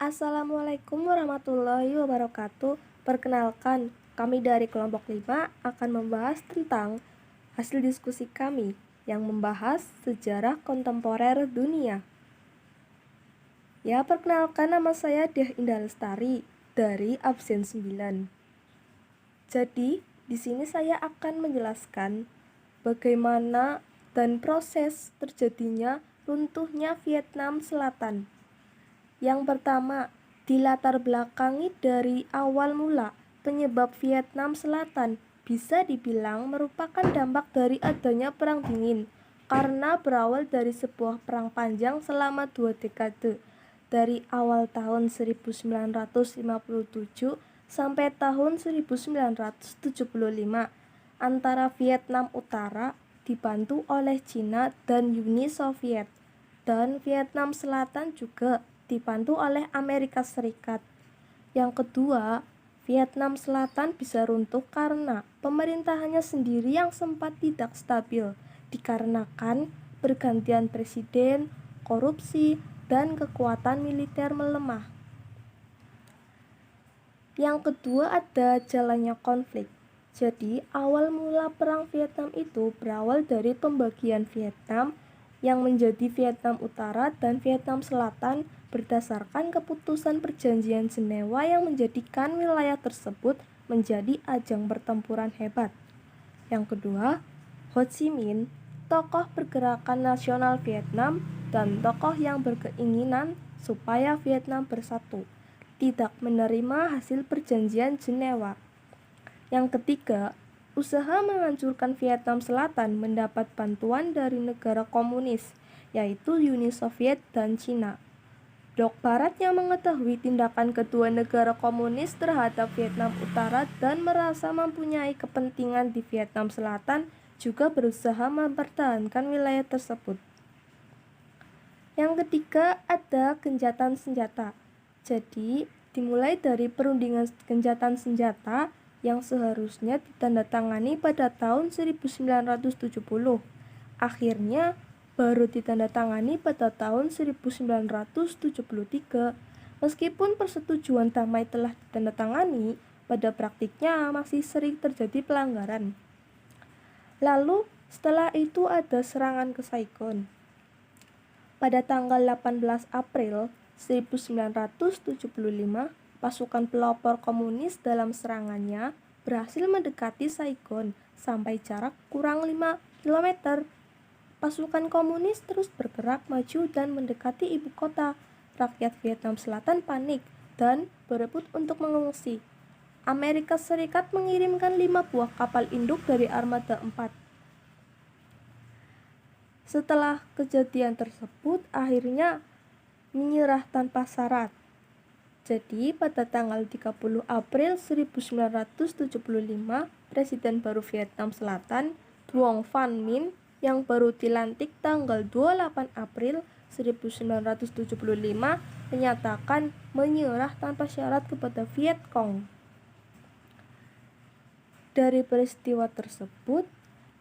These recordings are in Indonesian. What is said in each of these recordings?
Assalamualaikum warahmatullahi wabarakatuh. Perkenalkan, kami dari kelompok 5 akan membahas tentang hasil diskusi kami yang membahas sejarah kontemporer dunia. Perkenalkan, nama saya Diah Indah Lestari dari absen 9. Jadi, di sini saya akan menjelaskan bagaimana dan proses terjadinya runtuhnya Vietnam Selatan. Yang pertama, dilatar belakangi dari awal mula penyebab Vietnam Selatan bisa dibilang merupakan dampak dari adanya Perang Dingin karena berawal dari sebuah perang panjang selama 2 dekade dari awal tahun 1957 sampai tahun 1975 antara Vietnam Utara dibantu oleh Cina dan Uni Soviet dan Vietnam Selatan juga dibantu oleh Amerika Serikat. Yang kedua, Vietnam Selatan bisa runtuh karena pemerintahannya sendiri yang sempat tidak stabil dikarenakan pergantian presiden, korupsi, dan kekuatan militer melemah. Yang kedua ada jalannya konflik. Jadi awal mula perang Vietnam itu berawal dari pembagian Vietnam yang menjadi Vietnam Utara dan Vietnam Selatan berdasarkan keputusan perjanjian Jenewa yang menjadikan wilayah tersebut menjadi ajang pertempuran hebat. Yang kedua, Ho Chi Minh, tokoh pergerakan nasional Vietnam dan tokoh yang berkeinginan supaya Vietnam bersatu, tidak menerima hasil perjanjian Jenewa. Yang ketiga, usaha menghancurkan Vietnam Selatan mendapat bantuan dari negara komunis, yaitu Uni Soviet dan Cina. Blok Barat yang mengetahui tindakan kedua negara komunis terhadap Vietnam Utara dan merasa mempunyai kepentingan di Vietnam Selatan juga berusaha mempertahankan wilayah tersebut. Yang ketiga ada gencatan senjata. Jadi, dimulai dari perundingan gencatan senjata yang seharusnya ditandatangani pada tahun 1970. Akhirnya baru ditandatangani pada tahun 1973. Meskipun persetujuan damai telah ditandatangani, pada praktiknya masih sering terjadi pelanggaran. Lalu setelah itu ada serangan ke Saigon. Pada tanggal 18 April 1975, pasukan pelopor komunis dalam serangannya berhasil mendekati Saigon sampai jarak kurang 5 km. Pasukan komunis terus bergerak maju dan mendekati ibu kota. Rakyat Vietnam Selatan panik dan berebut untuk mengungsi. Amerika Serikat mengirimkan 5 buah kapal induk dari Armada 4. Setelah kejadian tersebut, akhirnya menyerah tanpa syarat. Jadi, pada tanggal 30 April 1975, Presiden baru Vietnam Selatan, Duong Van Minh, yang baru dilantik tanggal 28 April 1975, menyatakan menyerah tanpa syarat kepada Viet Cong. Dari peristiwa tersebut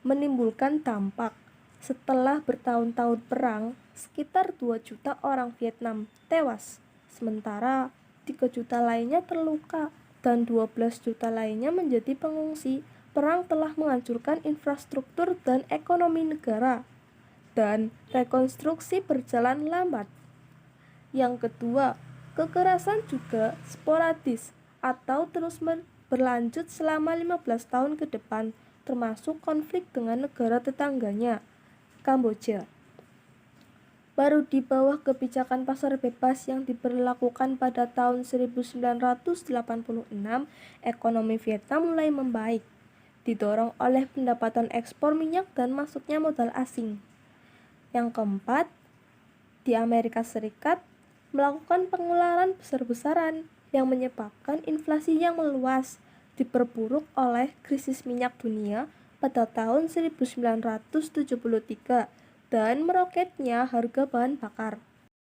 menimbulkan dampak. Setelah bertahun-tahun perang, sekitar 2 juta orang Vietnam tewas, sementara 3 juta lainnya terluka dan 12 juta lainnya menjadi pengungsi. Perang telah menghancurkan infrastruktur dan ekonomi negara, dan rekonstruksi berjalan lambat. Yang kedua, kekerasan juga sporadis atau terus berlanjut selama 15 tahun ke depan, termasuk konflik dengan negara tetangganya, Kamboja. Baru di bawah kebijakan pasar bebas yang diberlakukan pada tahun 1986, ekonomi Vietnam mulai membaik, didorong oleh pendapatan ekspor minyak dan masuknya modal asing. Yang keempat, di Amerika Serikat melakukan pengeluaran besar-besaran yang menyebabkan inflasi yang meluas, diperburuk oleh krisis minyak dunia pada tahun 1973 dan meroketnya harga bahan bakar.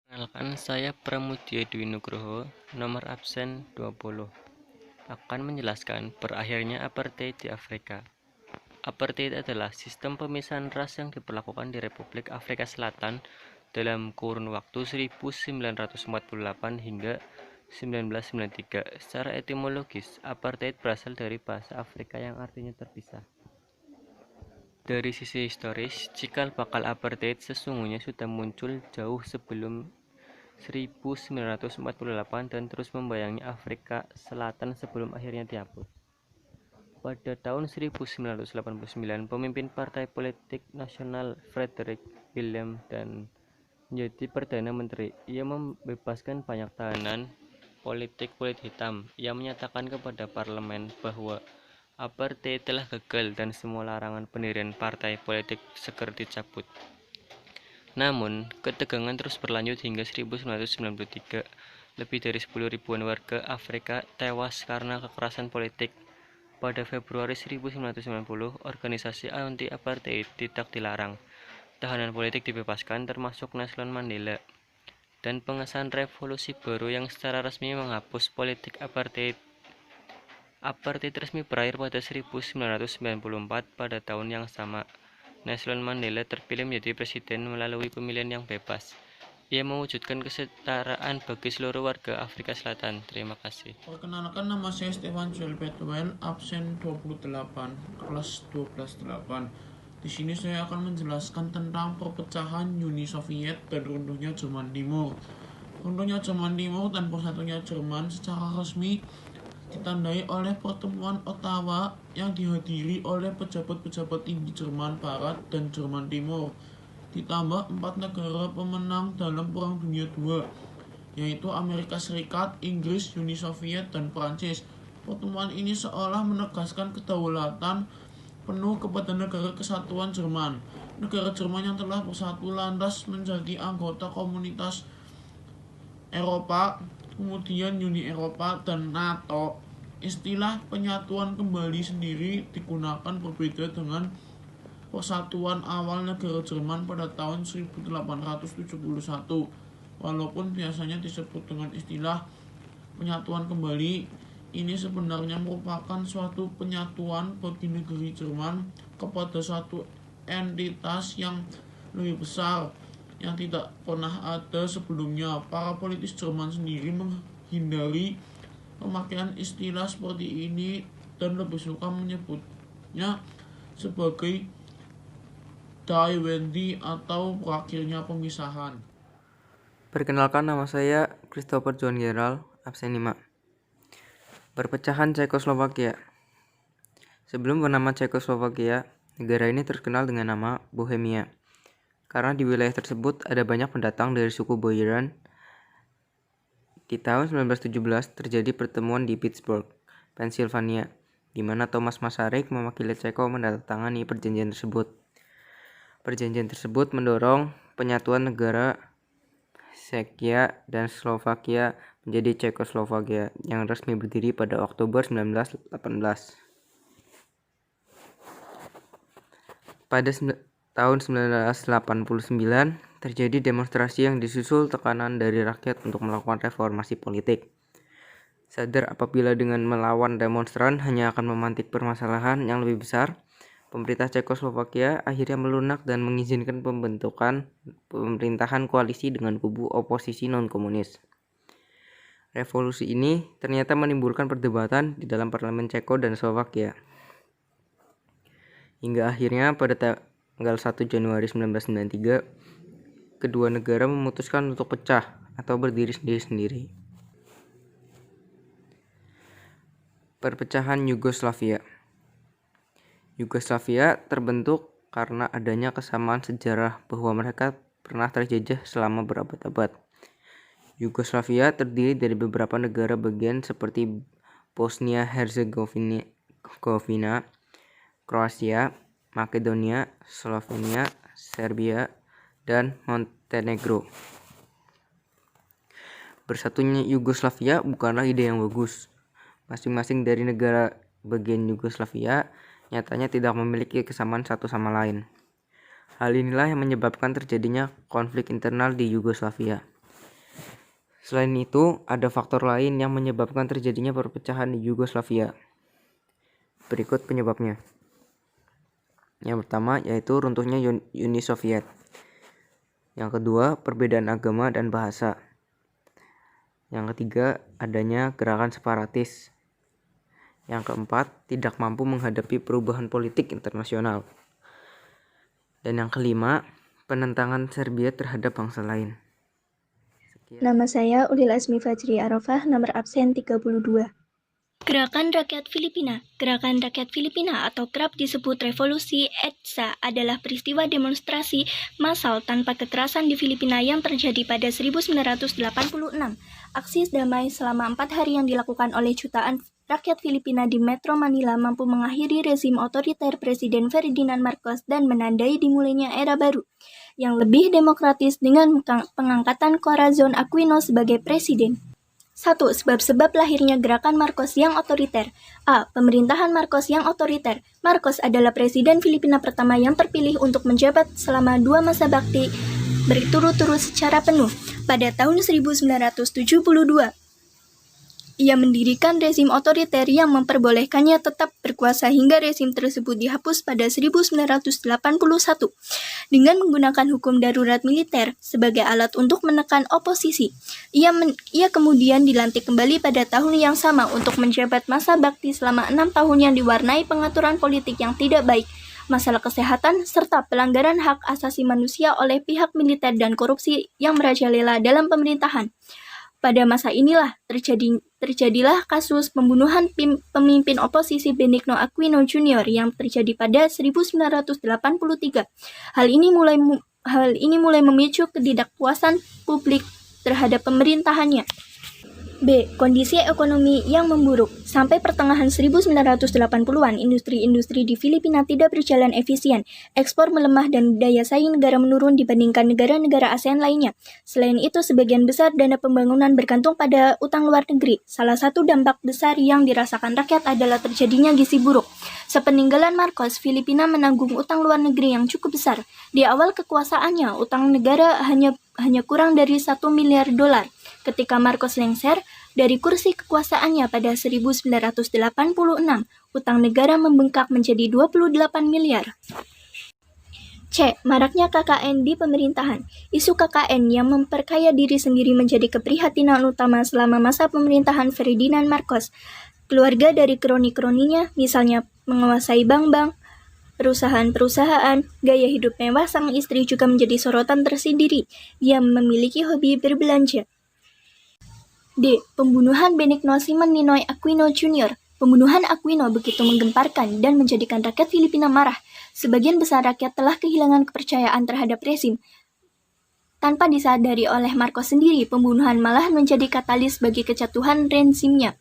Perkenalkan, saya Pramudia Dwi Nugroho, nomor absen 20. Akan menjelaskan berakhirnya apartheid di Afrika. Apartheid adalah sistem pemisahan ras yang diberlakukan di Republik Afrika Selatan dalam kurun waktu 1948 hingga 1993. Secara etimologis, apartheid berasal dari bahasa Afrika yang artinya terpisah. Dari sisi historis, cikal bakal apartheid sesungguhnya sudah muncul jauh sebelum 1948 dan terus membayangi Afrika Selatan sebelum akhirnya dihapus. Pada tahun 1989, pemimpin Partai Politik Nasional Frederick Willem dan menjadi Perdana Menteri. Ia membebaskan banyak tahanan politik kulit hitam. Ia menyatakan kepada parlemen bahwa apartheid telah gagal dan semua larangan pendirian partai politik segera dicabut. Namun, ketegangan terus berlanjut hingga 1993. Lebih dari 10.000-an warga Afrika tewas karena kekerasan politik. Pada Februari 1990, organisasi anti-apartheid tidak dilarang. Tahanan politik dibebaskan, termasuk Nelson Mandela, dan pengesahan revolusi baru yang secara resmi menghapus politik apartheid. Apartheid resmi berakhir pada 1994 pada tahun yang sama. Nelson Mandela terpilih menjadi presiden melalui pemilihan yang bebas. Ia mewujudkan kesetaraan bagi seluruh warga Afrika Selatan. Terima kasih. Perkenalkan, nama saya Stefan Joel Petwell, absen 28, kelas 12-8. Di sini saya akan menjelaskan tentang perpecahan Uni Soviet dan runtuhnya Jerman Timur. Runtuhnya Jerman Timur dan bersatunya Jerman secara resmi ditandai oleh pertemuan Ottawa yang dihadiri oleh pejabat-pejabat tinggi Jerman Barat dan Jerman Timur, ditambah 4 negara pemenang dalam Perang Dunia II, yaitu Amerika Serikat, Inggris, Uni Soviet, dan Prancis. Pertemuan ini seolah menegaskan kedaulatan penuh kepada negara kesatuan Jerman. Negara Jerman yang telah bersatu lantas menjadi anggota komunitas Eropa, kemudian Uni Eropa dan NATO. Istilah penyatuan kembali sendiri digunakan berbeda dengan persatuan awal negara Jerman pada tahun 1871. Walaupun biasanya disebut dengan istilah penyatuan kembali, ini sebenarnya merupakan suatu penyatuan bagi negeri Jerman kepada suatu entitas yang lebih besar yang tidak pernah ada sebelumnya. Para politis Jerman sendiri menghindari pemakaian istilah seperti ini dan lebih suka menyebutnya sebagai Die Wende atau berakhirnya pemisahan. Perkenalkan, nama saya Christopher John Gerald, absen 5. Perpecahan Cekoslovakia. Sebelum bernama Cekoslovakia, negara ini terkenal dengan nama Bohemia. Karena di wilayah tersebut ada banyak pendatang dari suku Boiran. Di tahun 1917 terjadi pertemuan di Pittsburgh, Pennsylvania, di mana Thomas Masaryk mewakili Ceko menandatangani perjanjian tersebut. Perjanjian tersebut mendorong penyatuan negara Czekia dan Slovakia menjadi Cekoslovakia yang resmi berdiri pada Oktober 1918. Pada tahun 1989 terjadi demonstrasi yang disusul tekanan dari rakyat untuk melakukan reformasi politik. Sadar apabila dengan melawan demonstran hanya akan memantik permasalahan yang lebih besar, pemerintah Cekoslovakia akhirnya melunak dan mengizinkan pembentukan pemerintahan koalisi dengan kubu oposisi non-komunis. Revolusi ini ternyata menimbulkan perdebatan di dalam parlemen Ceko dan Slovakia. Hingga akhirnya pada tanggal 1 Januari 1993, kedua negara memutuskan untuk pecah atau berdiri sendiri-sendiri. Perpecahan Yugoslavia. Yugoslavia terbentuk karena adanya kesamaan sejarah bahwa mereka pernah terjajah selama berabad-abad. Yugoslavia terdiri dari beberapa negara bagian seperti Bosnia-Herzegovina, Kroasia, Makedonia, Slovenia, Serbia, dan Montenegro. Bersatunya Yugoslavia bukanlah ide yang bagus. Masing-masing dari negara bagian Yugoslavia nyatanya tidak memiliki kesamaan satu sama lain. Hal inilah yang menyebabkan terjadinya konflik internal di Yugoslavia. Selain itu, ada faktor lain yang menyebabkan terjadinya perpecahan di Yugoslavia. Berikut penyebabnya. Yang pertama yaitu runtuhnya Uni Soviet. Yang kedua, perbedaan agama dan bahasa. Yang ketiga, adanya gerakan separatis. Yang keempat, tidak mampu menghadapi perubahan politik internasional. Dan yang kelima, penentangan Serbia terhadap bangsa lain. Nama saya Ulil Azmi Fajri Arafah, nomor absen 32. Gerakan Rakyat Filipina. Gerakan Rakyat Filipina atau kerap disebut Revolusi EDSA adalah peristiwa demonstrasi massal tanpa kekerasan di Filipina yang terjadi pada 1986. Aksi damai selama 4 hari yang dilakukan oleh jutaan rakyat Filipina di Metro Manila mampu mengakhiri rezim otoriter Presiden Ferdinand Marcos dan menandai dimulainya era baru yang lebih demokratis dengan pengangkatan Corazon Aquino sebagai presiden. 1. Sebab-sebab lahirnya gerakan Marcos yang otoriter. A. Pemerintahan Marcos yang otoriter. Marcos adalah presiden Filipina pertama yang terpilih untuk menjabat selama 2 masa bakti berturut-turut secara penuh. Pada tahun 1972, ia mendirikan rezim otoriter yang memperbolehkannya tetap berkuasa hingga rezim tersebut dihapus pada 1981 dengan menggunakan hukum darurat militer sebagai alat untuk menekan oposisi. Ia kemudian dilantik kembali pada tahun yang sama untuk menjabat masa bakti selama 6 tahun yang diwarnai pengaturan politik yang tidak baik, masalah kesehatan, serta pelanggaran hak asasi manusia oleh pihak militer dan korupsi yang merajalela dalam pemerintahan. Pada masa inilah terjadilah kasus pembunuhan pemimpin oposisi Benigno Aquino Jr. yang terjadi pada 1983. Hal ini mulai memicu ketidakpuasan publik terhadap pemerintahannya. B. Kondisi ekonomi yang memburuk. Sampai pertengahan 1980-an, industri-industri di Filipina tidak berjalan efisien. Ekspor melemah dan daya saing negara menurun dibandingkan negara-negara ASEAN lainnya. Selain itu, sebagian besar dana pembangunan bergantung pada utang luar negeri. Salah satu dampak besar yang dirasakan rakyat adalah terjadinya gizi buruk. Sepeninggalan Marcos, Filipina menanggung utang luar negeri yang cukup besar. Di awal kekuasaannya, utang negara hanya kurang dari 1 miliar dolar. Ketika Marcos lengser dari kursi kekuasaannya pada 1986, utang negara membengkak menjadi 28 miliar. C. Maraknya KKN di pemerintahan. Isu KKN yang memperkaya diri sendiri menjadi keprihatinan utama selama masa pemerintahan Ferdinand Marcos. Keluarga dari kroni-kroninya, misalnya menguasai bank-bank, perusahaan-perusahaan, gaya hidup mewah sang istri juga menjadi sorotan tersendiri. Dia memiliki hobi berbelanja. D. Pembunuhan Benigno Simon Ninoy Aquino Jr. Pembunuhan Aquino begitu menggemparkan dan menjadikan rakyat Filipina marah. Sebagian besar rakyat telah kehilangan kepercayaan terhadap rezim. Tanpa disadari oleh Marcos sendiri, pembunuhan malah menjadi katalis bagi kejatuhan rezimnya.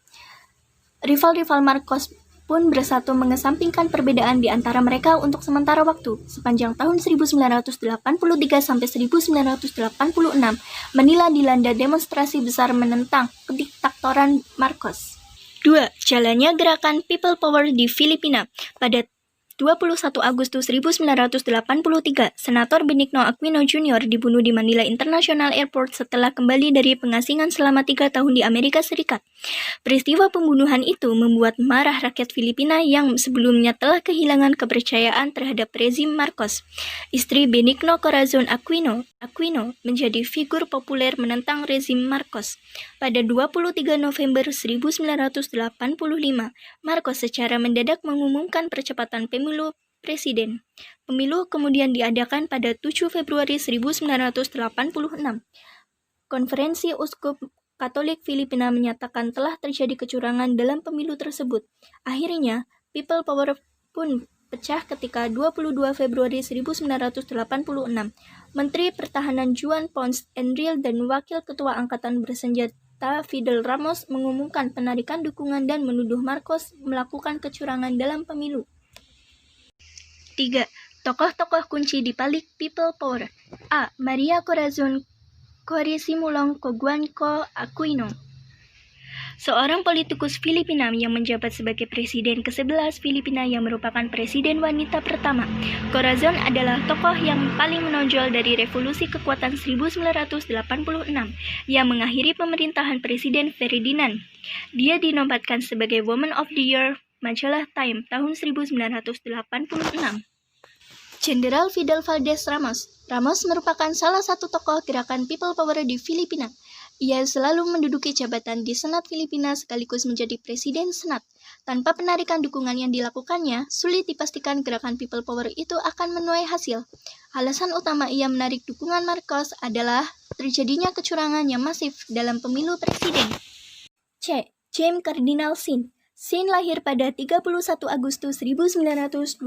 Rival-rival Marcos pun bersatu mengesampingkan perbedaan di antara mereka untuk sementara waktu. Sepanjang tahun 1983 sampai 1986, Manila dilanda demonstrasi besar menentang kediktatoran Marcos. 2. Jalannya gerakan People Power di Filipina. Pada 21 Agustus 1983, Senator Benigno Aquino Jr. dibunuh di Manila International Airport setelah kembali dari pengasingan selama 3 tahun di Amerika Serikat. Peristiwa pembunuhan itu membuat marah rakyat Filipina yang sebelumnya telah kehilangan kepercayaan terhadap rezim Marcos. Istri Benigno Corazon Aquino menjadi figur populer menentang rezim Marcos. Pada 23 November 1985, Marcos secara mendadak mengumumkan percepatan pemilu presiden. Pemilu kemudian diadakan pada 7 Februari 1986. Konferensi Uskup Katolik Filipina menyatakan telah terjadi kecurangan dalam pemilu tersebut. Akhirnya, People Power pun pecah ketika 22 Februari 1986, Menteri Pertahanan Juan Ponce Enrile dan Wakil Ketua Angkatan Bersenjata Fidel Ramos mengumumkan penarikan dukungan dan menuduh Marcos melakukan kecurangan dalam pemilu. 3. Tokoh-tokoh kunci di balik People Power. A. Maria Corazon Simulong Coguanco Aquino, seorang politikus Filipina yang menjabat sebagai Presiden ke-11 Filipina yang merupakan Presiden wanita pertama. Corazon adalah tokoh yang paling menonjol dari Revolusi Kekuatan 1986 yang mengakhiri pemerintahan Presiden Ferdinand. Dia dinobatkan sebagai Woman of the Year majalah Time tahun 1986. Jenderal Fidel Valdez Ramos. Ramos merupakan salah satu tokoh gerakan People Power di Filipina. Ia selalu menduduki jabatan di Senat Filipina sekaligus menjadi Presiden Senat. Tanpa penarikan dukungan yang dilakukannya, sulit dipastikan gerakan People Power itu akan menuai hasil. Alasan utama ia menarik dukungan Marcos adalah terjadinya kecurangan yang masif dalam pemilu presiden. C. James Cardinal Sin. Sin lahir pada 31 Agustus 1928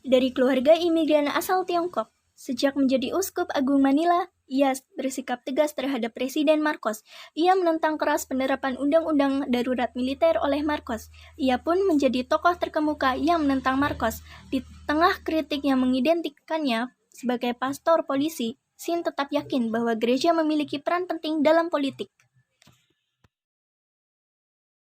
dari keluarga imigran asal Tiongkok. Sejak menjadi Uskup Agung Manila, ia bersikap tegas terhadap Presiden Marcos. Ia menentang keras penerapan undang-undang darurat militer oleh Marcos. Ia pun menjadi tokoh terkemuka yang menentang Marcos. Di tengah kritik yang mengidentikannya sebagai pastor polisi, Sin tetap yakin bahwa gereja memiliki peran penting dalam politik.